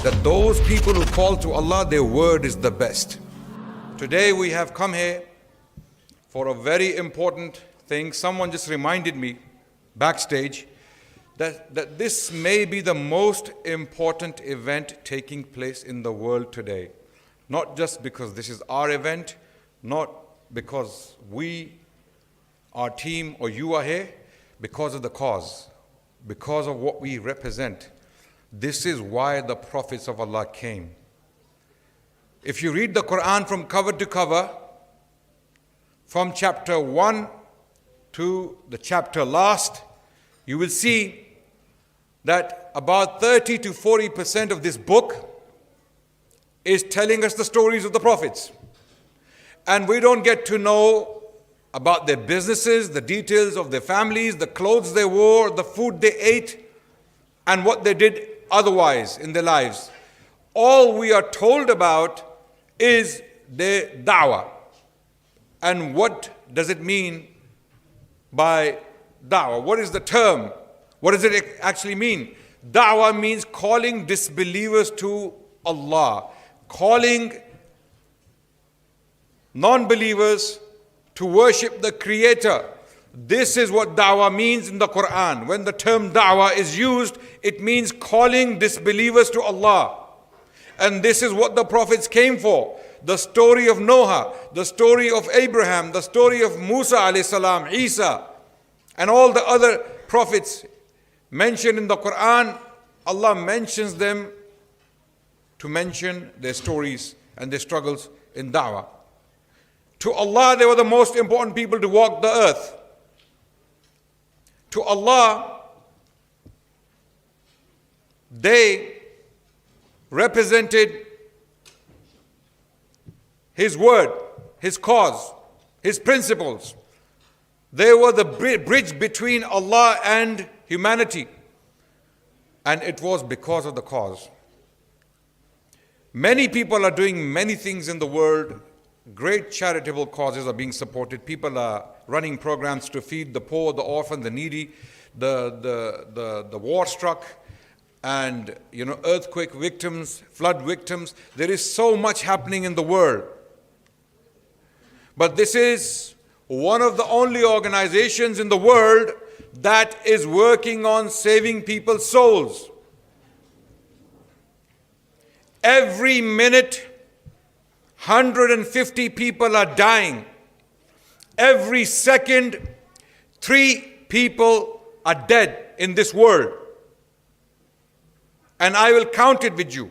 that those people who call to Allah, their word is the best. Today we have come here for a very important thing. Someone just reminded me backstage that this may be the most important event taking place in the world today. Not just because this is our event, not because we, our team, or you are here, because of the cause, because of what we represent. This is why the prophets of Allah came. If you read the Quran from cover to cover, from chapter 1 to the chapter last, you will see that about 30 to 40% of this book is telling us the stories of the prophets. And we don't get to know about their businesses, the details of their families, the clothes they wore, the food they ate, and what they did otherwise in their lives. All we are told about is their da'wah. And what does it mean by da'wah? What is the term? What does it actually mean? Da'wah means calling disbelievers to Allah, calling non-believers to worship the Creator. This is what da'wah means in the Quran. When the term da'wah is used, it means calling disbelievers to Allah. And this is what the prophets came for. The story of Noah, the story of Abraham, the story of Musa alayhi salam, Isa, and all the other prophets mentioned in the Quran, Allah mentions them to mention their stories and their struggles in da'wah. To Allah, they were the most important people to walk the earth. To Allah, they represented His word, His cause, His principles. They were the bridge between Allah and humanity. And it was because of the cause. Many people are doing many things in the world. Great charitable causes are being supported. People are running programs to feed the poor, the orphan, the needy, the war-struck, and earthquake victims, flood victims. There is so much happening in the world. But this is one of the only organizations in the world that is working on saving people's souls. Every minute, 150 people are dying. Every second, 3 people are dead in this world. And I will count it with you.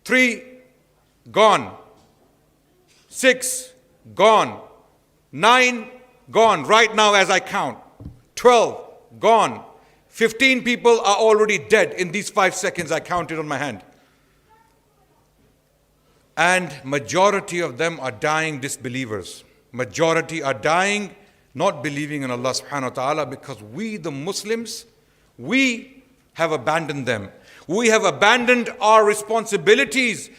3 gone. 6 gone. 9 gone right now as I count. 12 gone. 15 people are already dead in these 5 seconds I counted on my hand. And majority of them are dying disbelievers. Majority are dying not believing in Allah subhanahu wa ta'ala, because we the Muslims, we have abandoned them. We have abandoned our responsibilities.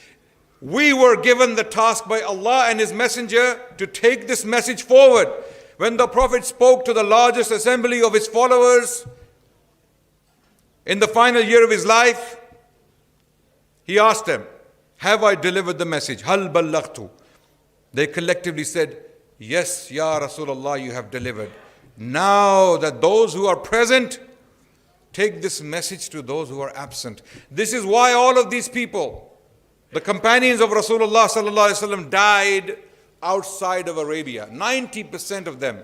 We were given the task by Allah and His Messenger to take this message forward. When the Prophet spoke to the largest assembly of his followers in the final year of his life, he asked them, have I delivered the message? Hal ballaghtu? They collectively said, yes, Ya Rasulullah, you have delivered. Now that those who are present, take this message to those who are absent. This is why all of these people, the companions of Rasulullah sallallahu alaihi wasallam, died outside of Arabia. 90% of them.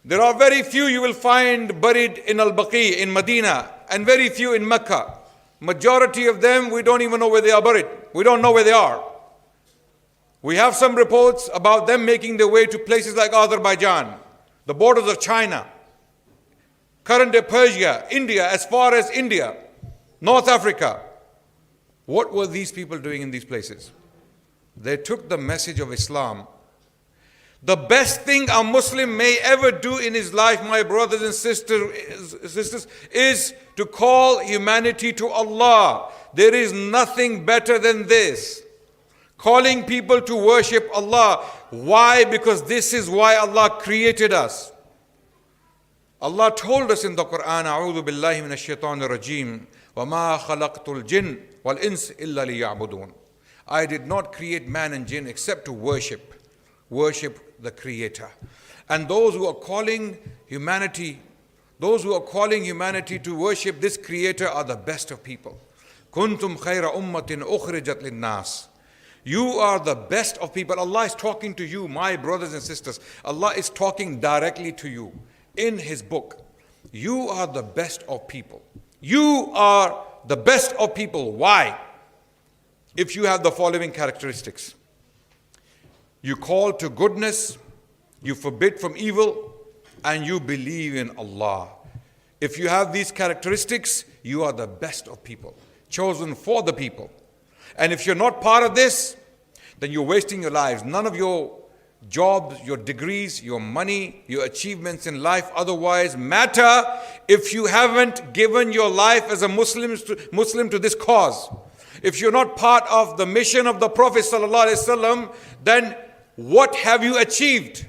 There are very few you will find buried in Al-Baqi in Medina, and very few in Mecca. Majority of them, we don't even know where they are buried. We don't know where they are. We have some reports about them making their way to places like Azerbaijan, the borders of China, current-day Persia, India, as far as India, North Africa. What were these people doing in these places? They took the message of Islam. The best thing a Muslim may ever do in his life, my brothers and sisters, is to call humanity to Allah. There is nothing better than this. Calling people to worship Allah. Why? Because this is why Allah created us. Allah told us in the Quran, A'udhu billahi minash shaitanir rajeem, وَمَا خَلَقْتُ الْجِنَّ وَالْإِنسَ إِلَّا لِيَعْبُدُونَ. I did not create man and jinn except to worship the Creator. And those who are calling humanity to worship this Creator are the best of people. كُنْتُمْ خَيْرَ أُمَّةٍ أُخْرِجَتْ لِلنَّاسِ. You are the best of people. Allah is talking to you, my brothers and sisters. Allah is talking directly to you in His book. You are the best of people. You are the best of people. Why? If you have the following characteristics. You call to goodness, you forbid from evil, and you believe in Allah. If you have these characteristics, you are the best of people, chosen for the people. And if you're not part of this, then you're wasting your lives. None of your jobs, your degrees, your money, your achievements in life otherwise matter if you haven't given your life as a Muslim to this cause. If you're not part of the mission of the Prophet ﷺ, then what have you achieved?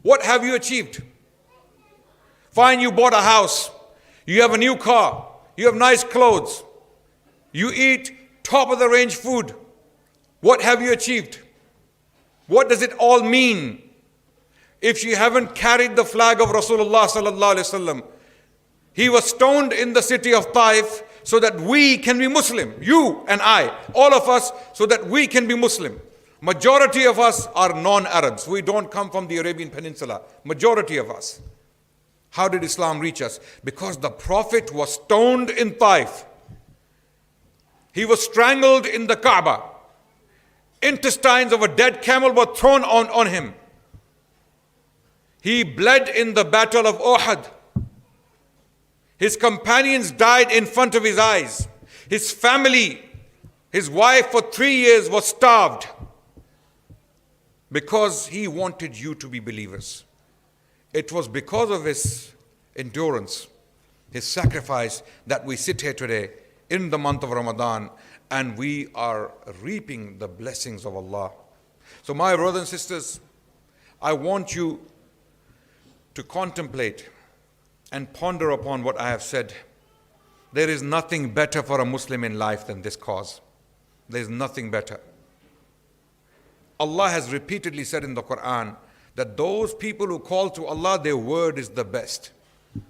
What have you achieved? Fine, you bought a house, you have a new car, you have nice clothes, you eat top of the range food. What have you achieved? What does it all mean if you haven't carried the flag of Rasulullah sallallahu alaihi wasallam? He was stoned in the city of Taif so that we can be Muslim. You and I, all of us, so that we can be Muslim. Majority of us are non-Arabs. We don't come from the Arabian Peninsula. Majority of us. How did Islam reach us? Because the Prophet was stoned in Taif. He was strangled in the Kaaba. Intestines of a dead camel were thrown on him. He bled in the battle of Uhud. His companions died in front of his eyes. His family, his wife for 3 years was starved because he wanted you to be believers. It was because of his endurance, his sacrifice, that we sit here today in the month of Ramadan and we are reaping the blessings of Allah. So my brothers and sisters, I want you to contemplate and ponder upon what I have said. There is nothing better for a Muslim in life than this cause. There is nothing better. Allah has repeatedly said in the Quran that those people who call to Allah, their word is the best.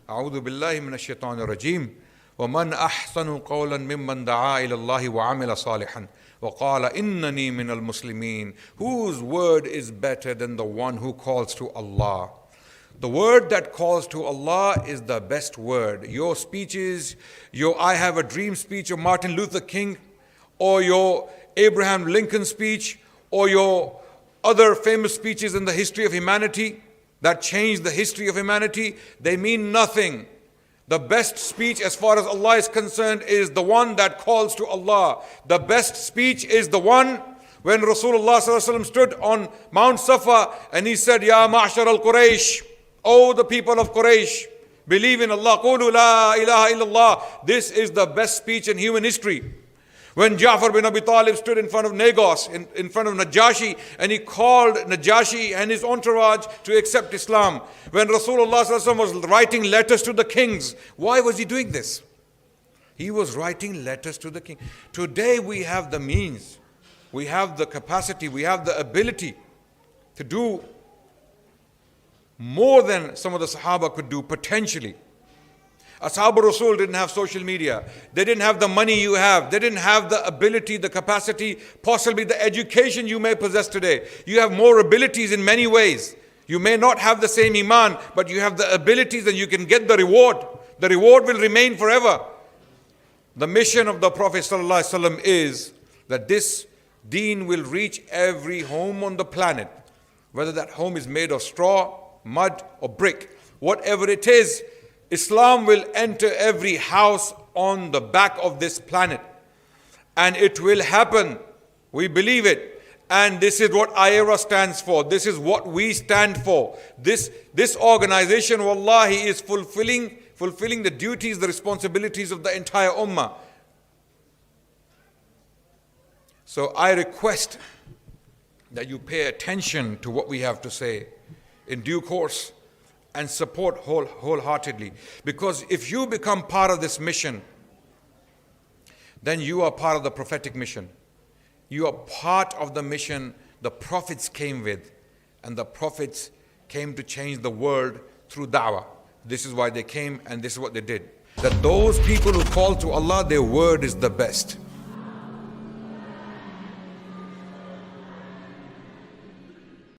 أعوذ بالله من الشيطان الرجيم ومن أحسن قولا ممن دعا إلى الله وعمل صالحا وقال إنني من المسلمين. Whose word is better than the one who calls to Allah? The word that calls to Allah is the best word. Your speeches, your I have a dream speech of Martin Luther King, or your Abraham Lincoln speech, or your other famous speeches in the history of humanity that changed the history of humanity, they mean nothing. The best speech as far as Allah is concerned is the one that calls to Allah. The best speech is the one when Rasulullah ﷺ stood on Mount Safa and he said, Ya ma'ashar al-Quraysh, O the people of Quraysh, believe in Allah, qulu la ilaha illallah. This is the best speech in human history. When Ja'far bin Abi Talib stood in front of Nagos, in front of Najashi, and he called Najashi and his entourage to accept Islam. When Rasulullah ﷺ was writing letters to the kings, why was he doing this? He was writing letters to the king. Today we have the means, we have the capacity, we have the ability to do more than some of the Sahaba could do potentially. Ashab Rasul didn't have social media. They didn't have the money you have. They didn't have the ability, the capacity, possibly the education you may possess today. You have more abilities in many ways. You may not have the same iman, but you have the abilities and you can get the reward. The reward will remain forever. The mission of the Prophet ﷺ is that this deen will reach every home on the planet. Whether that home is made of straw, mud or brick. Whatever it is, Islam will enter every house on the back of this planet. And it will happen. We believe it. And this is what IERA stands for. This is what we stand for. This organization, wallahi, is fulfilling the duties, the responsibilities of the entire ummah. So I request that you pay attention to what we have to say in due course and support wholeheartedly. Because if you become part of this mission, then you are part of the prophetic mission. You are part of the mission the prophets came with, and the prophets came to change the world through da'wah. This is why they came, and this is what they did. That those people who call to Allah, their word is the best.